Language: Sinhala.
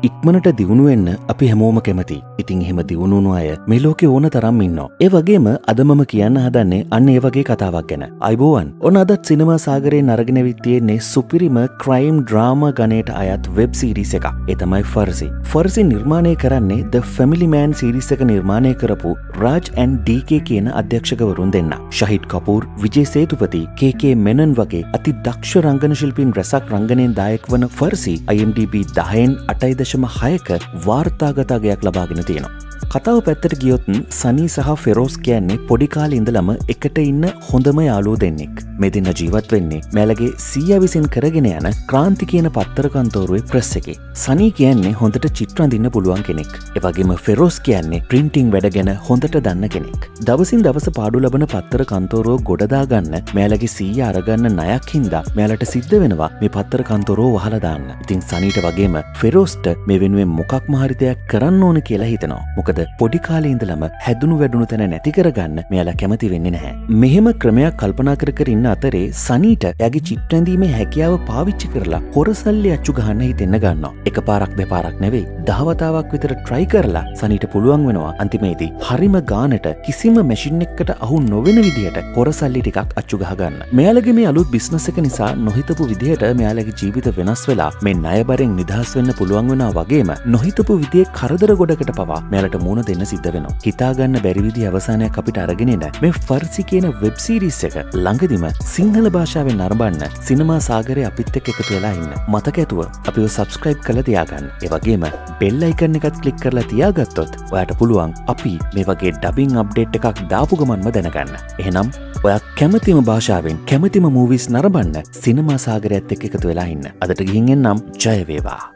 ඉක්මනට දියුණු වෙන්න අපි හැමෝම කැමති. ඉතින් එහෙම දියුණුණු අය මේ ලෝකේ ඕන තරම් ඉන්නවා. ඒ වගේම අද මම කියන්න හදන්නේ අන්න ඒ වගේ කතාවක් ගැන. අයිබෝවන්. ඔන්න අදත් සිනමා සාගරේ නරගෙන විත්තියෙන්නේ සුපිරිම ක්‍රයිම් ඩ්‍රාමා ගණයට අයත් වෙබ් සීරීස් එකක්. ඒ තමයි ෆර්සි. ෆර්සි නිර්මාණය කරන්නේ The Family Man සීරීස් එක නිර්මාණය කරපු රාජ් and DK කියන අධ්‍යක්ෂකවරුන් දෙන්න. ෂහිඩ් කපූර්, විජේ සේතුපති, KK මෙනන් වගේ අති දක්ෂ රංගන ශිල්පීන් රැසක් රංගනයෙන් දායක වන ෆර්සි IMDb 10න් 8.6ක වාර්තාගත අගයක් ලබාගෙන තියෙනවා. කතාව පැත්තට ගියොත් සනී සහ ෆෙරෝස් කියන්නේ පොඩි කාලේ ඉඳලම එකට ඉන්න හොඳම යාළුවෝ දෙන්නෙක්. මේ දෙන්න ජීවත් වෙන්නේ මෑලගේ සීයා විසින් කරගෙන යන ක්‍රාන්ති කියන පත්තර කන්තෝරුවේ ප්‍රෙස් එකේ. සනී කියන්නේ හොඳට චිත්‍ර අඳින්න පුළුවන් කෙනෙක්. ඒ වගේම ෆෙරෝස් කියන්නේ ප්‍රින්ටිං වැඩ ගැන හොඳට දන්න කෙනෙක්. දවසින් දවස පාඩු ලබන පත්තර කන්තෝරුව ගොඩ දාගන්න මෑලගේ සීයා අරගන්න ණයක් හින්දා මෙයාලට සිද්ධ වෙනවා මේ පත්තර කන්තෝරුව වහලා දාන්න. ඉතින් සනීට වගේම ෆෙරෝස්ට මේ වෙනුවෙන් මොකක්ම හරි දෙයක් කරන්න ඕන කියලා හිතනවා. මොකද පොඩි කාලේ ඉඳලම හැදුණු වැඩුණු තැන නැති කරගන්න මෙයාලා කැමති වෙන්නේ නැහැ. මෙහෙම ක්‍රමයක් කල්පනා කර ඉන්න අතරේ සනීට එයාගේ චිත්‍ර ඇඳීමේ හැකියාව පාවිච්චි කරලා හොරසල්ලි අච්චු ගහන්න හිතෙන්න ගන්නවා. එකපාරක් දෙපාරක් නෙවෙයි 10 වතාවක් විතර try කරලා සනීට පුළුවන් වෙනවා අන්තිමේදී හරිම ගානට කිසිම මැෂින් එකකට අහු නොවන විදිහට හොරසල්ලි ටිකක් අච්චු ගහ ගන්න. මෙයාලගේ මේ අලුත් බිස්නස් එක නිසා නොහිතපු විදිහට මෙයාලගේ ජීවිත වෙනස් වෙලා මේ ණයබරෙන් නිදහස් වෙන්න පුළුවන් වෙනවා වගේම නොහිතපු විදිහේ කරදර ගොඩකට පවා මෙයාලට මුණ දෙන්න සිද්ධ වෙනවා. හිතාගන්න බැරි විදිහ අවසානයක් අපිට අරගෙන එන මේ ෆර්සි කියන වෙබ් සීරීස් එක ළඟදිම සිංහල භාෂාවෙන් නරඹන්න සිනමා සාගරේ අපිත් එක්ක එකතු වෙලා ඉන්න. මතක ඇතුව අපිව subscribe කරලා තියාගන්න. ඒ වගේම bell icon එකත් click කරලා තියාගත්තොත් ඔයාට පුළුවන් අපි මේ වගේ dubbing update එකක් දාපු ගමන්ම දැනගන්න. එහෙනම් ඔයා කැමතිම භාෂාවෙන් කැමතිම movies නරඹන්න සිනමා සාගරයත් එක්ක එකතු වෙලා ඉන්න. අදට ගිහින් එන්නම් ජය වේවා.